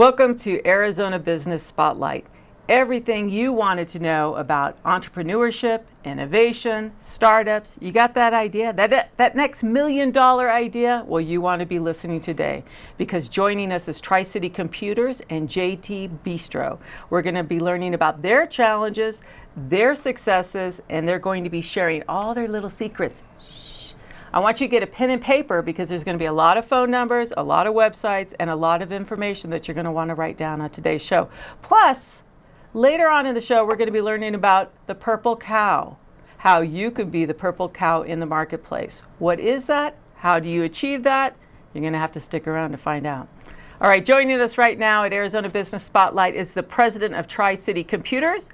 Welcome to Arizona Business Spotlight. Everything you wanted to know about entrepreneurship, innovation, startups. You got that idea? That next $1 million idea? Well, you want to be listening today, because joining us is Tri-City Computers and JT Bistro. We're going to be learning about their challenges, their successes, and they're going to be sharing all their little secrets. I want you to get a pen and paper, because there's going to be a lot of phone numbers, a lot of websites, and a lot of information that you're going to want to write down on today's show. Plus, later on in the show, we're going to be learning about the purple cow, how you could be the purple cow in the marketplace. What is that? How do you achieve that? You're going to have to stick around to find out. All right, joining us right now at Arizona Business Spotlight is the president of Tri-City Computers.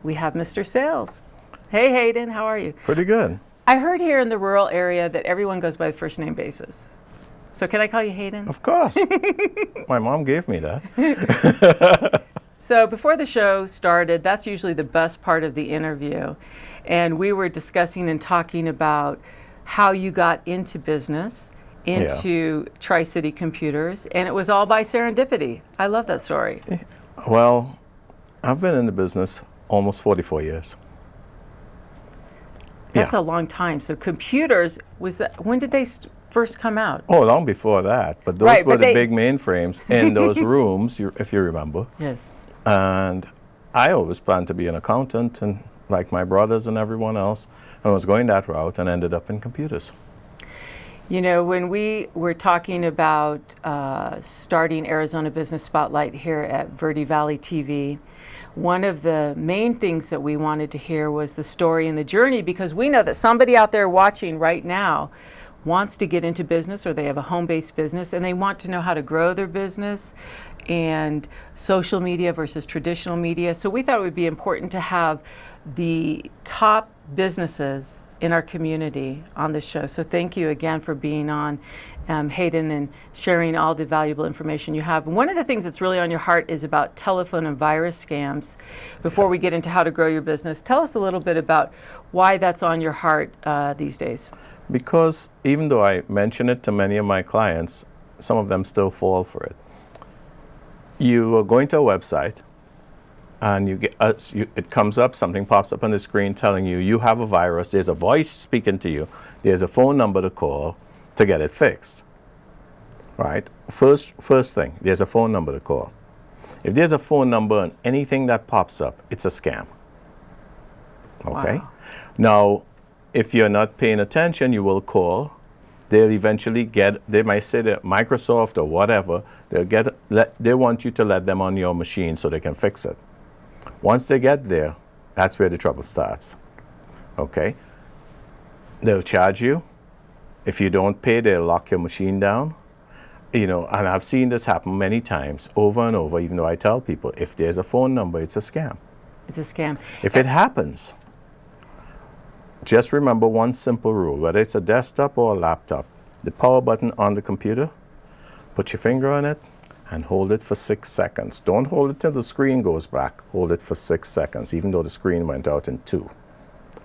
We have Mr. Sales. Hey, Hayden, how are you? Pretty good. I heard here in the rural area that everyone goes by the first name basis. So can I call you Hayden? Of course. My mom gave me that. So before the show started, that's usually the best part of the interview. And we were discussing and talking about how you got into business, into Tri-City Computers, and it was all by serendipity. I love that story. Well, I've been in the business almost 44 years. That's a long time. So computers, when did they first come out? Oh, long before that. But those were the big mainframes in those rooms, if you remember. Yes. And I always planned to be an accountant, and like my brothers and everyone else, I was going that route and ended up in computers. You know, when we were talking about starting Arizona Business Spotlight here at Verde Valley TV, one of the main things that we wanted to hear was the story and the journey, because we know that somebody out there watching right now wants to get into business, or they have a home-based business and they want to know how to grow their business, and social media versus traditional media. So we thought it would be important to have the top businesses in our community on this show. So thank you again for being on, Hayden, and sharing all the valuable information you have. One of the things that's really on your heart is about telephone and virus scams. Before we get into how to grow your business, tell us a little bit about why that's on your heart these days. Because even though I mention it to many of my clients, some of them still fall for it. You are going to a website, and you get it comes up, something pops up on the screen telling you you have a virus. There's a voice speaking to you. There's a phone number to call to get it fixed. Right? First thing, there's a phone number to call. If there's a phone number and anything that pops up, it's a scam. Okay? Wow. Now, if you're not paying attention, you will call. They'll eventually they might say that Microsoft or whatever, they want you to let them on your machine so they can fix it. Once they get there, that's where the trouble starts. Okay? They'll charge you. If you don't pay, they'll lock your machine down. You know, and I've seen this happen many times, over and over, even though I tell people, if there's a phone number, it's a scam. It's a scam. If it happens, just remember one simple rule, whether it's a desktop or a laptop, the power button on the computer, put your finger on it and hold it for 6 seconds. Don't hold it till the screen goes black. Hold it for 6 seconds, even though the screen went out in 2.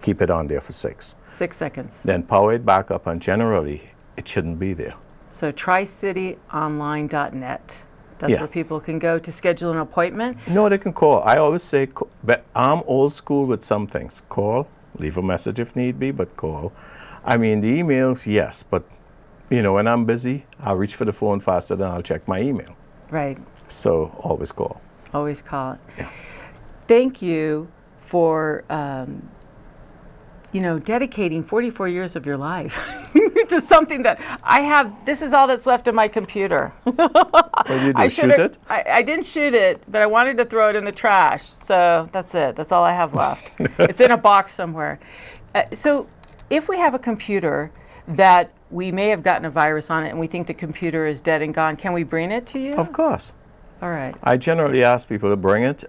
Keep it on there for 6. 6 seconds. Then power it back up, and generally, it shouldn't be there. So tricityonline.net. That's where people can go to schedule an appointment? No, they can call. I always say, but I'm old school with some things. Call. Leave a message if need be, but call. I mean, the emails, yes, but you know, when I'm busy, I'll reach for the phone faster than I'll check my email. Right. So always call. Always call it. Yeah. Thank you for, you know, dedicating 44 years of your life to something that I have. This is all that's left of my computer. What did you do, shoot it? I didn't shoot it, but I wanted to throw it in the trash. So that's it. That's all I have left. It's in a box somewhere. So if we have a computer that we may have gotten a virus on it and we think the computer is dead and gone, can we bring it to you? Of course. All right. I generally ask people to bring it.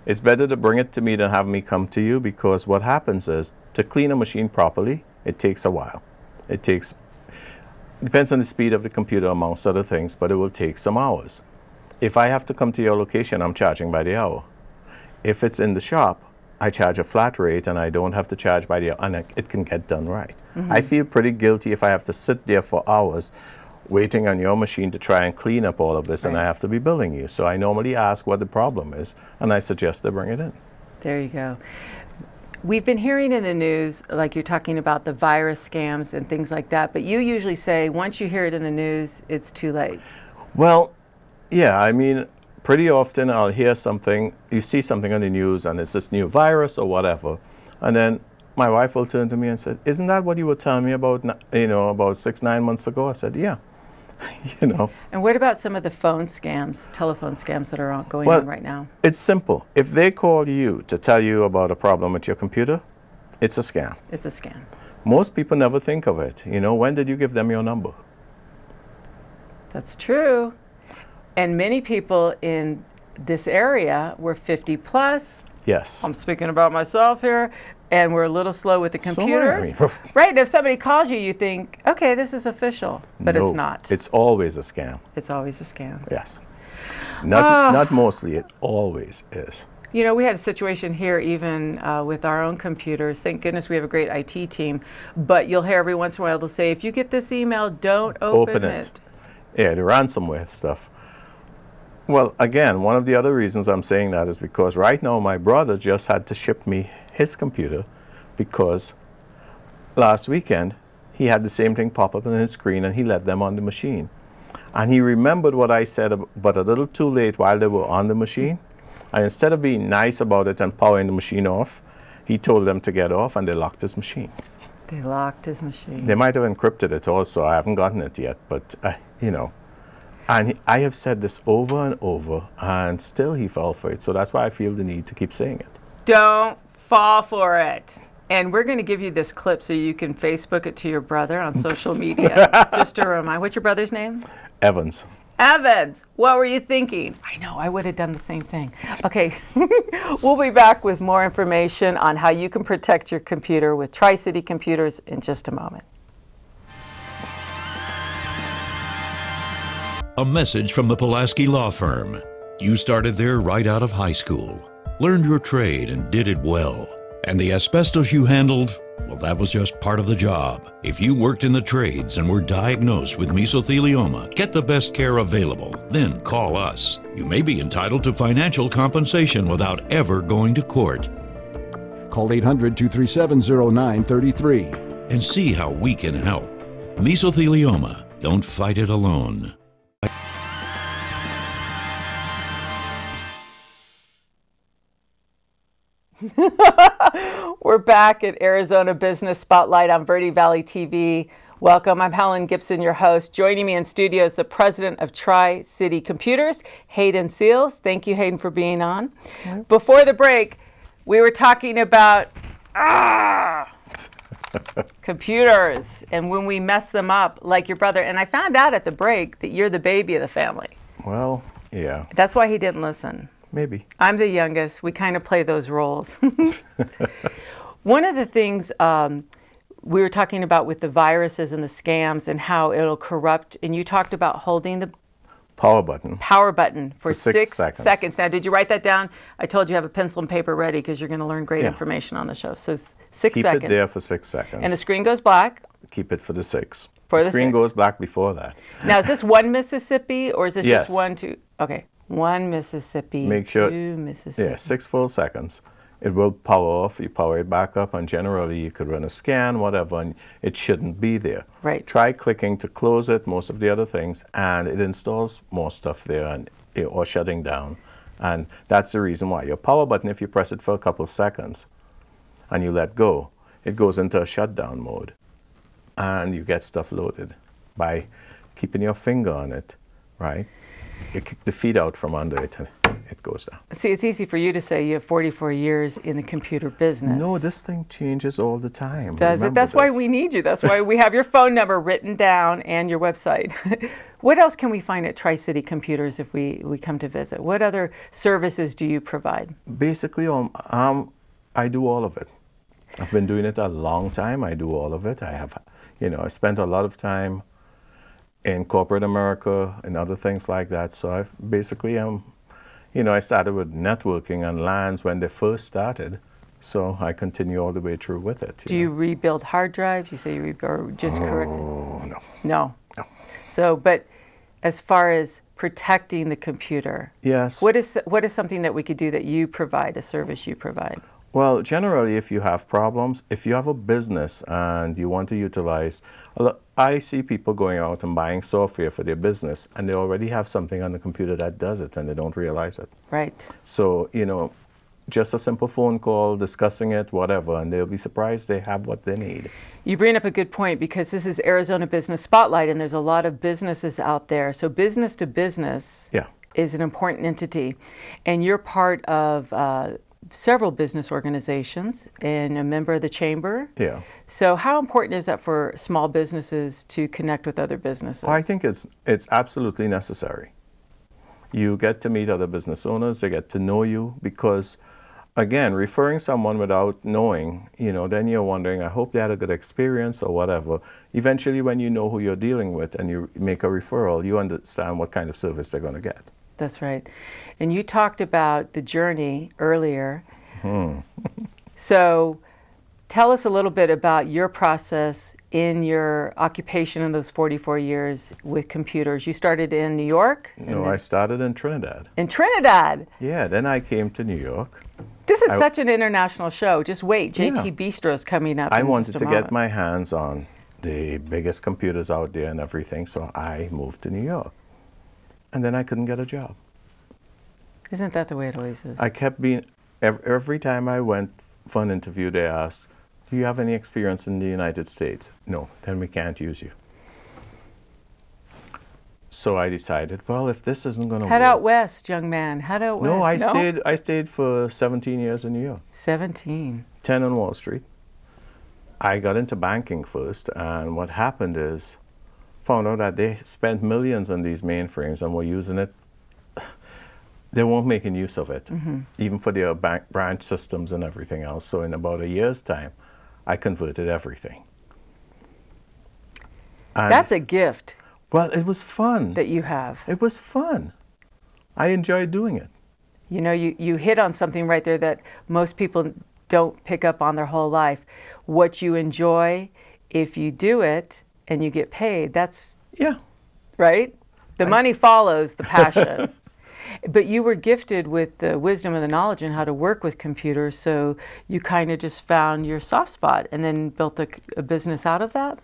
It's better to bring it to me than have me come to you, because what happens is, to clean a machine properly, it takes a while. Depends on the speed of the computer, amongst other things, but it will take some hours. If I have to come to your location, I'm charging by the hour. If it's in the shop, I charge a flat rate, and I don't have to charge by the hour, and it can get done right. I feel pretty guilty if I have to sit there for hours waiting on your machine to try and clean up all of this, and I have to be billing you. So I normally ask what the problem is, and I suggest they bring it in. There you go. We've been hearing in the news, like you're talking about the virus scams and things like that, but you usually say once you hear it in the news, it's too late. Well, yeah, I mean, pretty often I'll hear something, you see something on the news, and it's this new virus or whatever, and then my wife will turn to me and say, "Isn't that what you were telling me about, about 6-9 months ago?" I said, "Yeah." And what about some of the phone scams, telephone scams that are going on right now? It's simple. If they call you to tell you about a problem with your computer, it's a scam. It's a scam. Most people never think of it. When did you give them your number? That's true. And many people in this area were 50 plus. Yes. I'm speaking about myself here. And we're a little slow with the computers. So right, and if somebody calls you, you think, okay, this is official, but no, it's not. It's always a scam. It's always a scam. Yes. Not mostly, it always is. We had a situation here even with our own computers. Thank goodness we have a great IT team. But you'll hear every once in a while they'll say, if you get this email, don't open it. Yeah, the ransomware stuff. Well, again, one of the other reasons I'm saying that is because right now my brother just had to ship me his computer because last weekend he had the same thing pop up on his screen and he let them on the machine. And he remembered what I said, but a little too late while they were on the machine. And instead of being nice about it and powering the machine off, he told them to get off and they locked his machine. They locked his machine. They might have encrypted it also. I haven't gotten it yet, but And I have said this over and over, and still he fell for it. So that's why I feel the need to keep saying it. Don't fall for it. And we're going to give you this clip so you can Facebook it to your brother on social media. Just to remind. What's your brother's name? Evans. Evans, what were you thinking? I know, I would have done the same thing. Okay, we'll be back with more information on how you can protect your computer with Tri-City Computers in just a moment. A message from the Pulaski Law Firm. You started there right out of high school, learned your trade and did it well. And the asbestos you handled, well, that was just part of the job. If you worked in the trades and were diagnosed with mesothelioma, get the best care available, then call us. You may be entitled to financial compensation without ever going to court. Call 800-237-0933 and see how we can help. Mesothelioma, don't fight it alone. We're back at Arizona Business Spotlight on Verde Valley TV. Welcome. I'm Helen Gibson, your host. Joining me in studio is the president of Tri-City Computers, Hayden Seals. Thank you, Hayden, for being on. Okay. Before the break, we were talking about computers and when we mess them up, like your brother. And I found out at the break that you're the baby of the family. Well, yeah. That's why he didn't listen. Maybe. I'm the youngest. We kind of play those roles. One of the things we were talking about with the viruses and the scams and how it'll corrupt, and you talked about holding the power button for 6 seconds. Now, did you write that down? I told you have a pencil and paper ready because you're going to learn great information on the show. So 6 seconds. Keep it there for 6 seconds. And the screen goes black. Keep it for the 6. The screen goes black before that. Now, is this one Mississippi or is this just 1, 2? Okay. 1 Mississippi, Make sure, 2 Mississippi. Yeah, 6 full seconds. It will power off, you power it back up, and generally you could run a scan, whatever, and it shouldn't be there. Right. Try clicking to close it, most of the other things, and it installs more stuff there or shutting down. And that's the reason why. Your power button, if you press it for a couple of seconds and you let go, it goes into a shutdown mode. And you get stuff loaded by keeping your finger on it, right? You kick the feet out from under it and it goes down. See, it's easy for you to say you have 44 years in the computer business. No, this thing changes all the time. Does it? That's why we need you. That's why we have your phone number written down and your website. What else can we find at Tri-City Computers if we come to visit? What other services do you provide? Basically, I do all of it. I've been doing it a long time. I do all of it. I have, I spent a lot of time in corporate America and other things like that. So I basically I started with networking and LANs when they first started. So I continue all the way through with it. Do you rebuild hard drives? You say you rebuild, or just correct? Oh, no. No. No. So, but as far as protecting the computer, Yes. what is something that we could do that you provide, a service you provide? Well, generally, if you have problems, if you have a business and you want to utilize, I see people going out and buying software for their business, and they already have something on the computer that does it, and they don't realize it. Right. So, just a simple phone call, discussing it, whatever, and they'll be surprised they have what they need. You bring up a good point, because this is Arizona Business Spotlight, and there's a lot of businesses out there. So business to business Yeah. is an important entity, and you're part of several business organizations and a member of the chamber. Yeah. So how important is that for small businesses to connect with other businesses? I think it's absolutely necessary. You get to meet other business owners, they get to know you, because again, referring someone without knowing, then you're wondering, I hope they had a good experience or whatever. Eventually, when you know who you're dealing with and you make a referral, you understand what kind of service they're going to get. That's right. And you talked about the journey earlier. So tell us a little bit about your process in your occupation in those 44 years with computers. You started in New York? No, I started in Trinidad. In Trinidad? Yeah, then I came to New York. This is such an international show. Just wait, JT Yeah. Bistro's coming up. I in wanted just a to moment. get my hands on the biggest computers out there and everything, so I moved to New York. And then I couldn't get a job. Isn't that the way it always is? I kept being, every time I went for an interview, they asked, do you have any experience in the United States? No, then we can't use you. So I decided, well, if this isn't going to work. Head out west, young man. Head out west. No, I stayed for 17 years in New York. 17. 10 on Wall Street. I got into banking first, and what happened is, found out that they spent millions on these mainframes and were using it. They weren't making use of it, even for their branch systems and everything else. So in about a year's time, I converted everything. And That's a gift well, it was fun. that you have. It was fun. I enjoyed doing it. You know, you hit on something right there that most people don't pick up on their whole life. What you enjoy, if you do it and you get paid, that's Yeah. right. The money follows the passion. But you were gifted with the wisdom and the knowledge on how to work with computers, so you kind of just found your soft spot and then built a business out of that?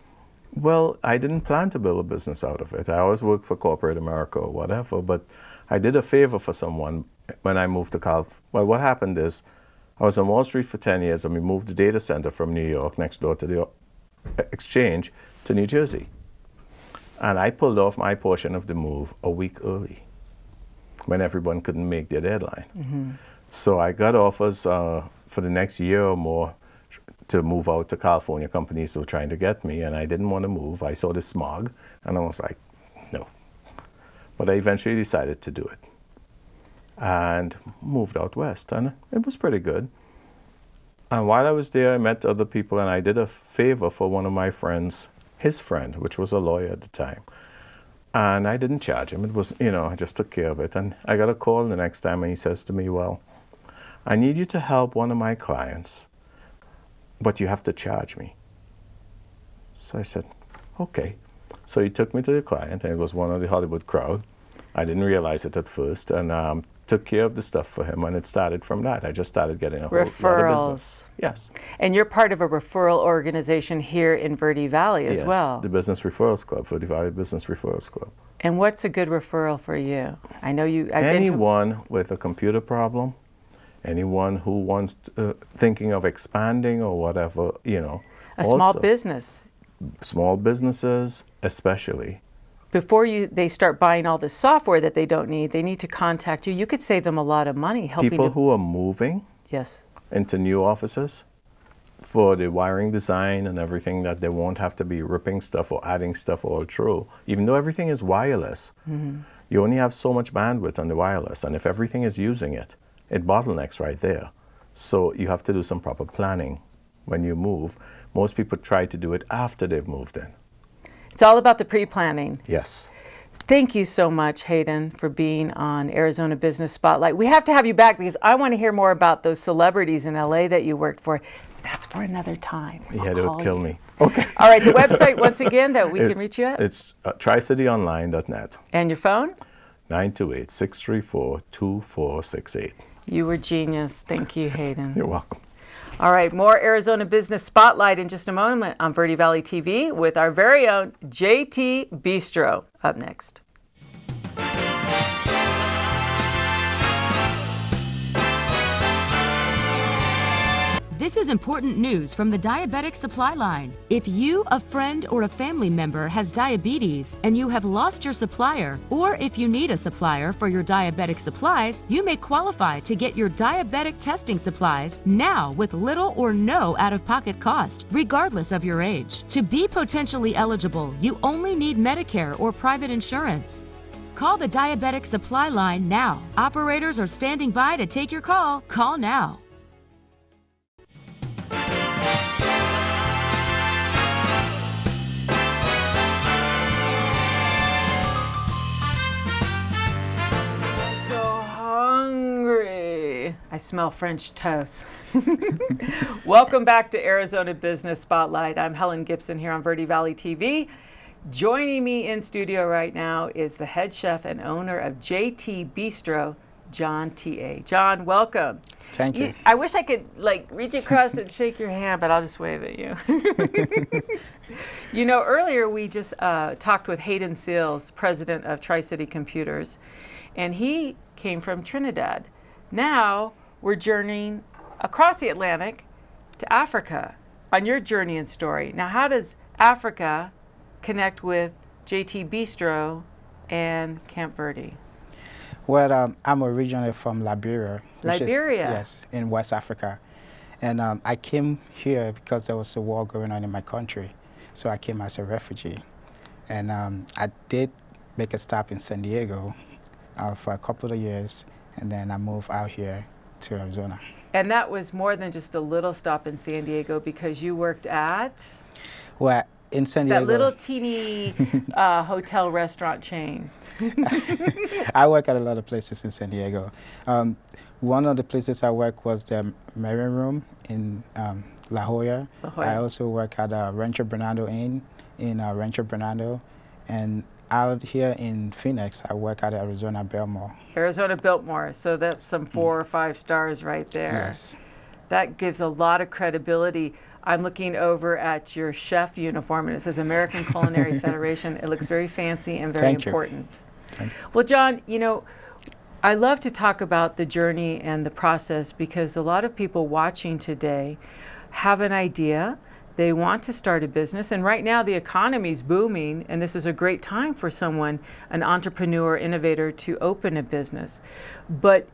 Well, I didn't plan to build a business out of it. I always worked for corporate America or whatever, but I did a favor for someone when I moved to California. Well, what happened is I was on Wall Street for 10 years and we moved the data center from New York next door to the exchange to New Jersey. And I pulled off my portion of the move a week early when everyone couldn't make their deadline. So I got offers for the next year or more to move out to California. Companies were trying to get me, and I didn't want to move. I saw the smog, and I was like, no. But I eventually decided to do it and moved out west, and it was pretty good. And while I was there, I met other people, and I did a favor for one of my friends, his friend, which was a lawyer at the time. And I didn't charge him. It was, I just took care of it. And I got a call the next time, and he says to me, well, I need you to help one of my clients, but you have to charge me. So I said, okay. So he took me to the client, and it was one of the Hollywood crowd. I didn't realize it at first, and took care of the stuff for him, and it started from that. I just started getting a whole lot of business. Yes. And you're part of a referral organization here in Verde Valley as well. The Business Referrals Club, Verde Valley Business Referrals Club. And what's a good referral for you? I know you. Anyone with a computer problem, anyone who wants thinking of expanding or whatever, A small business. Small businesses, especially. Before they start buying all the software that they don't need, they need to contact you. You could save them a lot of money helping People who are moving Yes. into new offices for the wiring design and everything, that they won't have to be ripping stuff or adding stuff all through. Even though everything is wireless, you only have so much bandwidth on the wireless, and if everything is using it, it bottlenecks right there. So you have to do some proper planning when you move. Most people try to do it after they've moved in. It's all about the pre-planning. Yes. Thank you so much, Hayden, for being on Arizona Business Spotlight. We have to have you back because I want to hear more about those celebrities in LA that you worked for. That's for another time. Yeah, it would kill me. Okay. All right, the website, once again, that we can reach you at? It's tricityonline.net. And your phone? 928-634-2468. You were genius. Thank you, Hayden. You're welcome. All right, more Arizona Business Spotlight in just a moment on Verde Valley TV with our very own JT Bistro up next. This is important news from the Diabetic Supply Line. If you, a friend, or a family member has diabetes and you have lost your supplier, or if you need a supplier for your diabetic supplies, you may qualify to get your diabetic testing supplies now with little or no out-of-pocket cost, regardless of your age. To be potentially eligible, you only need Medicare or private insurance. Call the Diabetic Supply Line now. Operators are standing by to take your call. Call now. I smell French toast. Welcome back to Arizona Business Spotlight. I'm Helen Gibson here on Verde Valley TV. Joining me in studio right now is the head chef and owner of JT Bistro, John T.A. John, welcome. Thank you. I wish I could reach across and shake your hand, but I'll just wave at you. You know, earlier we just talked with Hayden Seals, president of Tri-City Computers, and he came from Trinidad. Now we're journeying across the Atlantic to Africa on your journey and story. Now, how does Africa connect with JT Bistro and Camp Verde? Well, I'm originally from Liberia. Liberia? Yes, in West Africa. And I came here because there was a war going on in my country. So I came as a refugee. And I did make a stop in San Diego for a couple of years. And then I moved out here to Arizona. And that was more than just a little stop in San Diego because you worked at? Well, in San Diego. That little teeny hotel restaurant chain. I work at a lot of places in San Diego. One of the places I work was the Marine Room in La Jolla. I also work at Rancho Bernardo Inn in Rancho Bernardo. And out here in Phoenix, I work at Arizona Biltmore. Arizona Biltmore, so that's some 4 or 5 stars right there. Yes. That gives a lot of credibility. I'm looking over at your chef uniform, and it says American Culinary Federation. It looks very fancy and very important. Thank you. Well, John, you know, I love to talk about the journey and the process because a lot of people watching today have an idea. They want to start a business, and right now the economy's booming, and this is a great time for someone, an entrepreneur, innovator, to open a business. But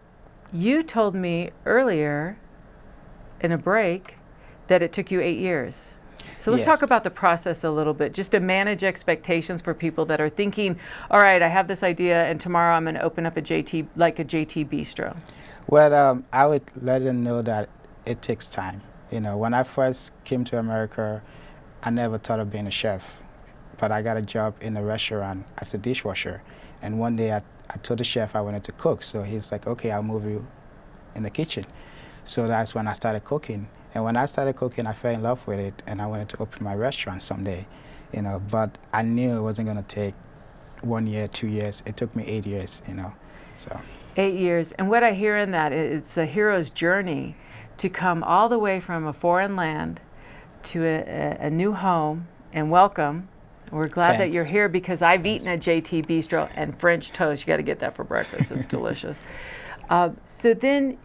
you told me earlier in a break that it took you 8 years. So let's talk about the process a little bit, just to manage expectations for people that are thinking, all right, I have this idea, and tomorrow I'm going to open up a JT, like a JT Bistro. Well, I would let them know that it takes time. You know, when I first came to America, I never thought of being a chef, but I got a job in a restaurant as a dishwasher. And one day I told the chef I wanted to cook, so he's like, okay, I'll move you in the kitchen. So that's when I started cooking. And when I started cooking, I fell in love with it, and I wanted to open my restaurant someday, you know, but I knew it wasn't gonna take 1 year, 2 years. It took me 8 years, you know, so. 8 years, and what I hear in that, it's a hero's journey to come all the way from a foreign land to a new home, and welcome. We're glad that you're here because I've eaten at JT Bistro, and French toast, you got to get that for breakfast. It's delicious. So then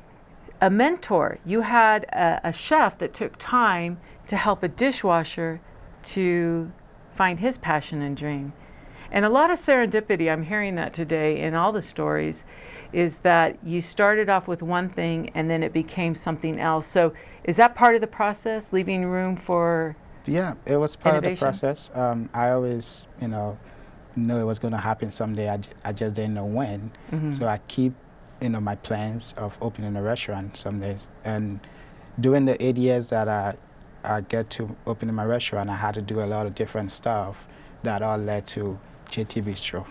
a mentor, you had a chef that took time to help a dishwasher to find his passion and dream. And a lot of serendipity, I'm hearing that today in all the stories, is that you started off with one thing and then it became something else. So is that part of the process, leaving room for it was part innovation? of the process. I always, you know it was going to happen someday. I just didn't know when. So I keep, my plans of opening a restaurant some days. And during the 8 years that I get to opening my restaurant, I had to do a lot of different stuff that all led to JT Bistro.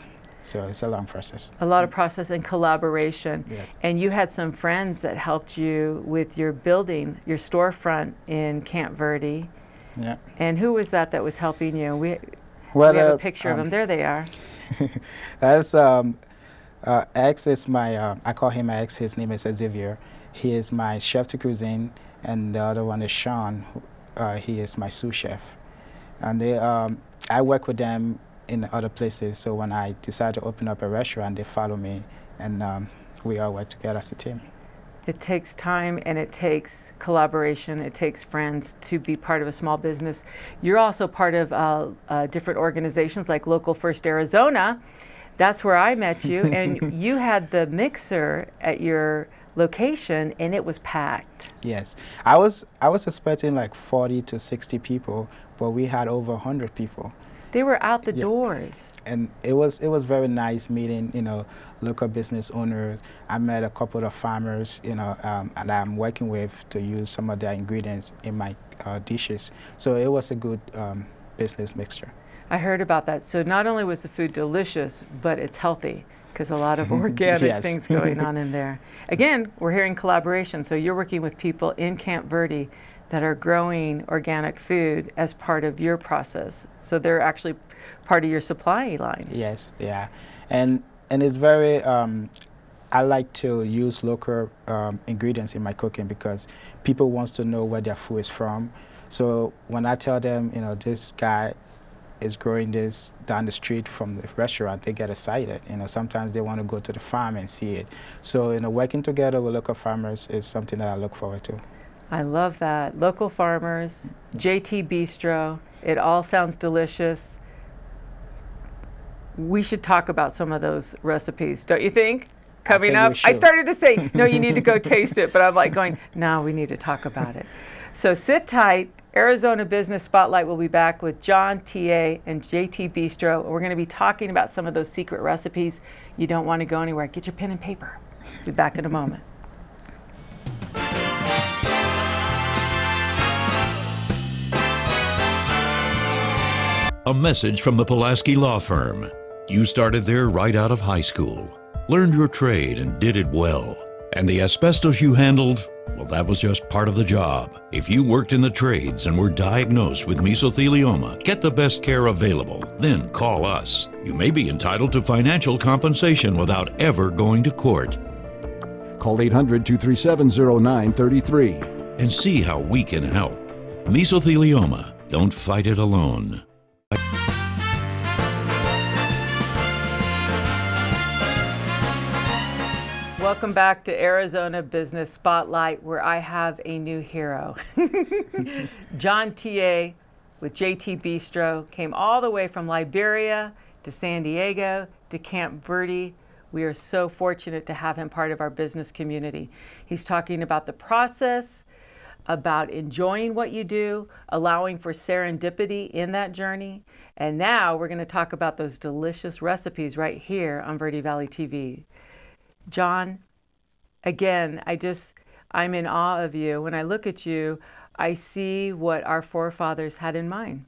So it's a long process. A lot of process and collaboration. Yes. And you had some friends that helped you with your building, your storefront in Camp Verde. Yeah. And who was that was helping you? We Well, have a picture of them. There they are. That's X is my, I call him my ex, his name is Xavier. He is my chef de cuisine, and the other one is Sean. He is my sous chef. And they, I work with them in other places, so when I decide to open up a restaurant, they follow me, and we all work together as a team. It takes time and it takes collaboration. It takes friends to be part of a small business. You're also part of different organizations like Local First Arizona. That's where I met you, and you had the mixer at your location, and it was packed. Yes, I was expecting like 40 to 60 people, but we had over 100 people. They were out the doors. And it was very nice meeting, you know, local business owners. I met a couple of farmers, you know, and I'm working with to use some of their ingredients in my dishes. So it was a good business mixture. I heard about that. So not only was the food delicious, but it's healthy, because a lot of organic things going on in there. Again, we're hearing collaboration. So you're working with people in Camp Verde that are growing organic food as part of your process. So they're actually part of your supply line. Yes, yeah. And it's very, I like to use local ingredients in my cooking because people want to know where their food is from. So when I tell them, you know, this guy is growing this down the street from the restaurant, they get excited. You know, sometimes they want to go to the farm and see it. So, you know, working together with local farmers is something that I look forward to. I love that. Local farmers, JT Bistro, it all sounds delicious. We should talk about some of those recipes, don't you think? Coming up, I started to say, no, you need to go taste it, but I'm like going, no, we need to talk about it. So sit tight. Arizona Business Spotlight will be back with John, TA, and JT Bistro. We're going to be talking about some of those secret recipes. You don't want to go anywhere. Get your pen and paper. Be back in a moment. A message from the Pulaski Law Firm. You started there right out of high school, learned your trade and did it well. And the asbestos you handled, well, that was just part of the job. If you worked in the trades and were diagnosed with mesothelioma, get the best care available, then call us. You may be entitled to financial compensation without ever going to court. Call 800-237-0933. And see how we can help. Mesothelioma, don't fight it alone. Welcome back to Arizona Business Spotlight, where I have a new hero. John TA with JT Bistro came all the way from Liberia to San Diego to Camp Verde. We are so fortunate to have him part of our business community. He's talking about the process, about enjoying what you do, allowing for serendipity in that journey. And now we're going to talk about those delicious recipes right here on Verde Valley TV. John, again, I'm in awe of you. When I look at you, I see what our forefathers had in mind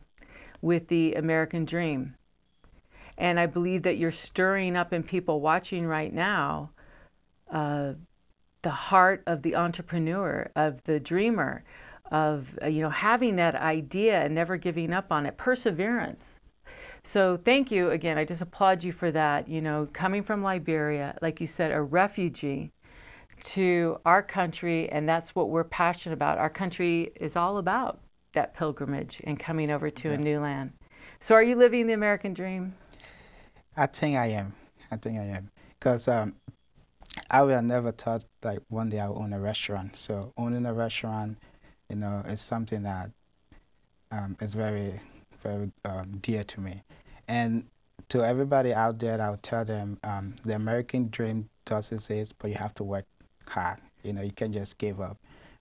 with the American dream. And I believe that you're stirring up in people watching right now the heart of the entrepreneur, of the dreamer, of having that idea and never giving up on it, perseverance. So thank you again. I just applaud you for that. You know, coming from Liberia, like you said, a refugee to our country, and that's what we're passionate about. Our country is all about that pilgrimage and coming over to a new land. So are you living the American dream? I think I am. Because I would have never thought like one day I would own a restaurant. So owning a restaurant, you know, is something that is very, very dear to me. And to everybody out there, I would tell them the American dream does exist, but you have to work hard. You know, you can't just give up.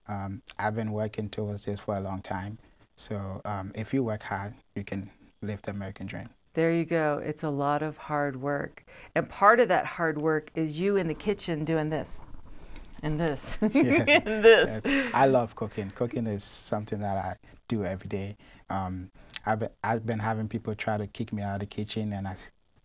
I've been working towards this for a long time. So if you work hard, you can live the American dream. There you go. It's a lot of hard work. And part of that hard work is you in the kitchen doing this and this Yes. and this. Yes. I love cooking. Cooking is something that I do every day. I've been having people try to kick me out of the kitchen, and I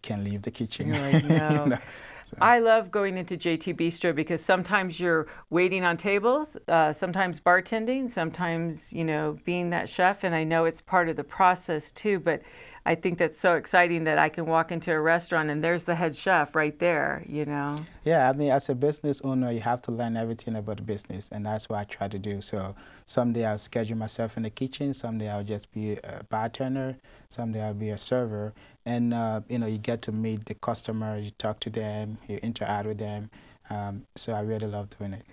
can't leave the kitchen. You're like, no. You know, so. I love going into JT Bistro because sometimes you're waiting on tables, sometimes bartending, sometimes, you know, being that chef. And I know it's part of the process too, but I think that's so exciting that I can walk into a restaurant and there's the head chef right there, you know? Yeah, I mean, as a business owner, you have to learn everything about the business, and that's what I try to do. So someday I'll schedule myself in the kitchen, someday I'll just be a bartender, someday I'll be a server, and you know, you get to meet the customers, you talk to them, you interact with them. So I really love doing it.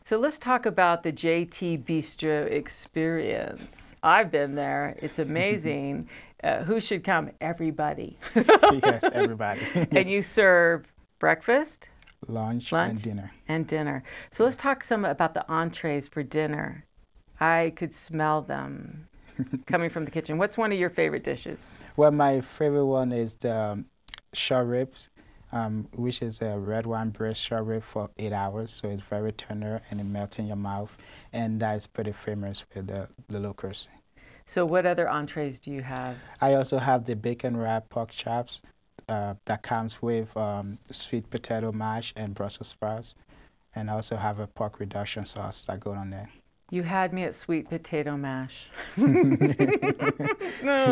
So let's talk about the JT Bistro experience. I've been there. It's amazing. Who should come? Everybody. Yes, everybody. And you serve breakfast, lunch, and dinner. And dinner. So let's talk some about the entrees for dinner. I could smell them coming from the kitchen. What's one of your favorite dishes? Well, my favorite one is the short ribs, which is a red wine breast short rib for 8 hours. So it's very tender and it melts in your mouth. And that is pretty famous with the locals. So what other entrees do you have? I also have the bacon wrapped pork chops that comes with sweet potato mash and Brussels sprouts. And I also have a pork reduction sauce that goes on there. You had me at sweet potato mash. No,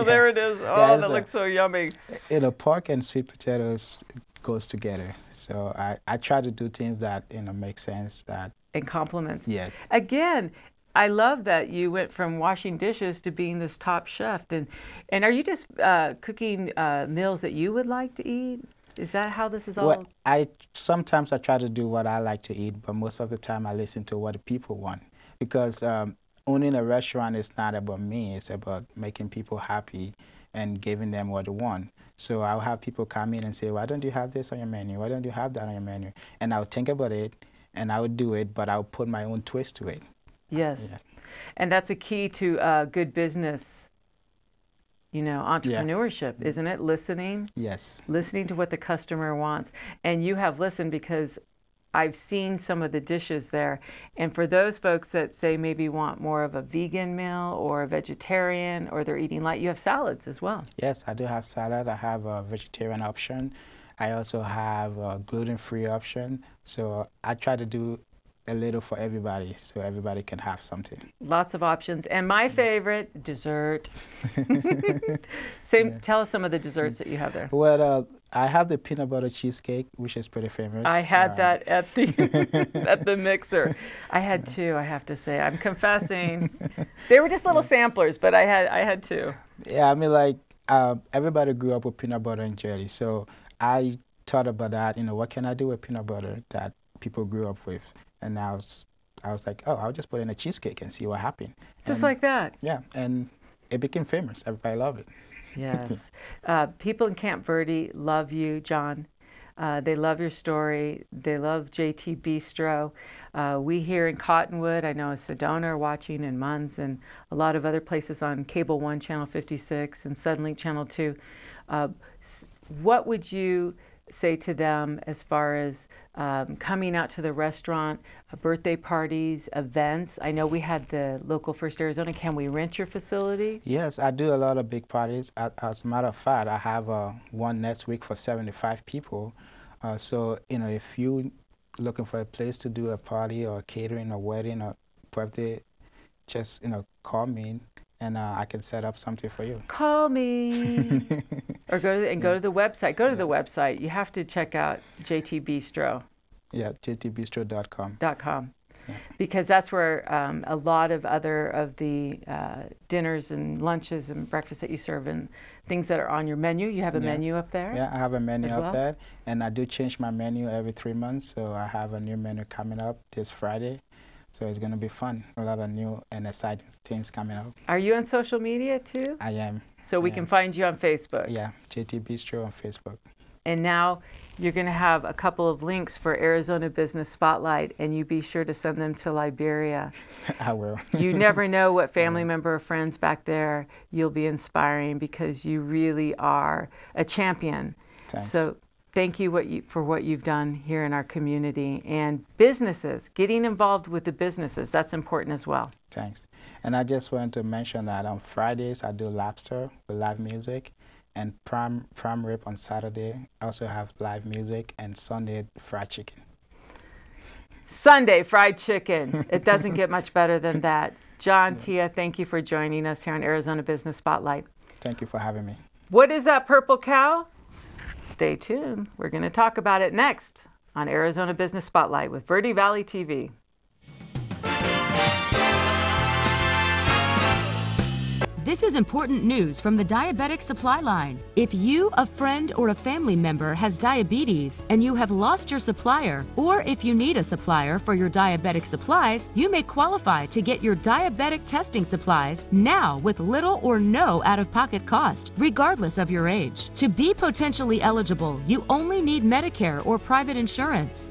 there it is. Oh, Yeah, that looks so yummy. You know, pork and sweet potatoes goes together. So I try to do things that, you know, make sense. That And compliments. Yes. Again, I love that you went from washing dishes to being this top chef. And are you just cooking meals that you would like to eat? Is that how this is all? Well, sometimes I try to do what I like to eat, but most of the time I listen to what the people want. Because owning a restaurant is not about me, it's about making people happy and giving them what they want. So I'll have people come in and say, why don't you have this on your menu? Why don't you have that on your menu? And I'll think about it and I would do it, but I'll put my own twist to it. Yes. Yeah. And that's a key to good business, you know, entrepreneurship, isn't it? Listening. Yes. Listening to what the customer wants. And you have listened because I've seen some of the dishes there. And for those folks that say maybe want more of a vegan meal or a vegetarian or they're eating light, you have salads as well. Yes, I do have salad. I have a vegetarian option. I also have a gluten-free option. So I try to do a little for everybody so everybody can have something. Lots of options. And my favorite, dessert. Tell us some of the desserts that you have there. Well, I have the peanut butter cheesecake, which is pretty famous. I had that at the at the mixer. I had two, I have to say. I'm confessing. They were just little samplers, but I had two. Yeah, I mean, like, everybody grew up with peanut butter and jelly. So I thought about that, you know, what can I do with peanut butter that people grew up with? And I was like, oh, I'll just put in a cheesecake and see what happened. Just like that. Yeah, and it became famous. Everybody loved it. Yes. People in Camp Verde love you, John. They love your story. They love JT Bistro. We here in Cottonwood, I know Sedona are watching, and Munns, and a lot of other places on Cable 1, Channel 56, and Suddenlink Channel 2. What would you say to them as far as coming out to the restaurant, birthday parties, events? I know we had the local First Arizona. Can we rent your facility? Yes, I do a lot of big parties. As a matter of fact, I have one next week for 75 people. So, you know, if you're looking for a place to do a party or catering or wedding or birthday, just, you know, call me and I can set up something for you. Call me. Or go to the website. Go to the website. You have to check out JT Bistro. Yeah, jtbistro.com. Yeah. Because that's where a lot of the dinners and lunches and breakfasts that you serve and things that are on your menu. You have a menu up there? Yeah, I have a menu up there. And I do change my menu every 3 months. So I have a new menu coming up this Friday. So it's going to be fun. A lot of new and exciting things coming up. Are you on social media too? I am. So we can find you on Facebook? Yeah, JT Bistro on Facebook. And now you're going to have a couple of links for Arizona Business Spotlight, and you be sure to send them to Liberia. I will. You never know what family member or friends back there you'll be inspiring, because you really are a champion. Thanks. So thank you for what you've done here in our community. And businesses, getting involved with the businesses, that's important as well. Thanks. And I just wanted to mention that on Fridays I do lobster with live music. and prime rib on Saturday. I also have live music, and Sunday fried chicken. Sunday fried chicken. It doesn't get much better than that. John, Tia, thank you for joining us here on Arizona Business Spotlight. Thank you for having me. What is that purple cow? Stay tuned. We're going to talk about it next on Arizona Business Spotlight with Verde Valley TV. This is important news from the Diabetic Supply Line. If you, a friend, or a family member has diabetes and you have lost your supplier, or if you need a supplier for your diabetic supplies, you may qualify to get your diabetic testing supplies now with little or no out-of-pocket cost, regardless of your age. To be potentially eligible, you only need Medicare or private insurance.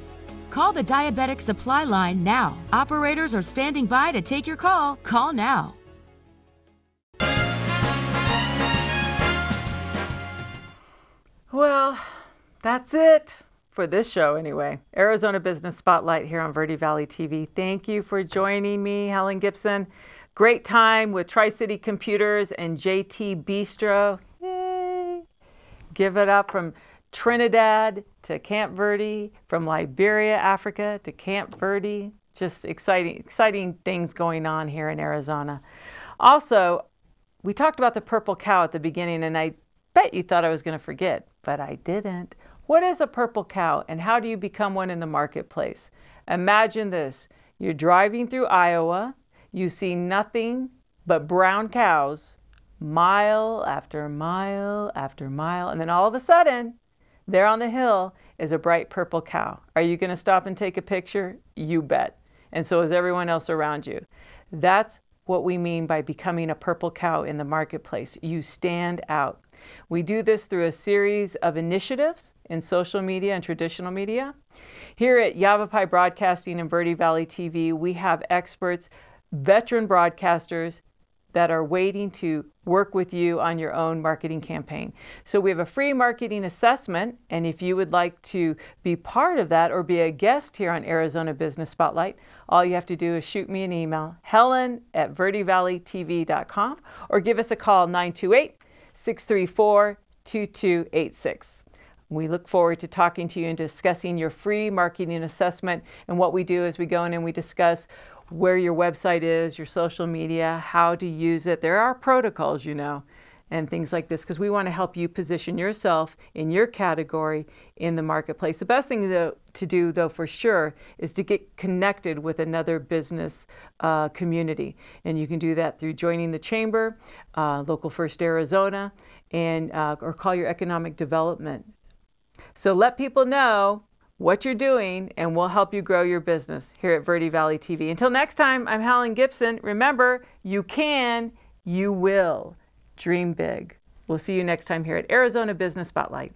Call the Diabetic Supply Line now. Operators are standing by to take your call. Call now. Well, that's it for this show anyway. Arizona Business Spotlight here on Verde Valley TV. Thank you for joining me, Helen Gibson. Great time with Tri-City Computers and JT Bistro. Yay! Give it up from Trinidad to Camp Verde, from Liberia, Africa to Camp Verde. Just exciting things going on here in Arizona. Also, we talked about the purple cow at the beginning, and I bet you thought I was going to forget, but I didn't. What is a purple cow, and how do you become one in the marketplace? Imagine this. You're driving through Iowa. You see nothing but brown cows, mile after mile after mile, and then all of a sudden, there on the hill is a bright purple cow. Are you going to stop and take a picture? You bet. And so is everyone else around you. That's what we mean by becoming a purple cow in the marketplace. You stand out. We do this through a series of initiatives in social media and traditional media. Here at Yavapai Broadcasting and Verde Valley TV, we have experts, veteran broadcasters that are waiting to work with you on your own marketing campaign. So we have a free marketing assessment, and if you would like to be part of that or be a guest here on Arizona Business Spotlight, all you have to do is shoot me an email, helen@verdevalleytv.com, or give us a call, 928-634-2286. We look forward to talking to you and discussing your free marketing assessment. And what we do is we go in and we discuss where your website is, your social media, how to use it. There are protocols, and things like this, because we want to help you position yourself in your category in the marketplace. The best thing to do, though, for sure, is to get connected with another business community. And you can do that through joining the chamber, Local First Arizona, and or call your economic development. So let people know what you're doing, and we'll help you grow your business here at Verde Valley TV. Until next time, I'm Helen Gibson. Remember, you can, you will. Dream big. We'll see you next time here at Arizona Business Spotlight.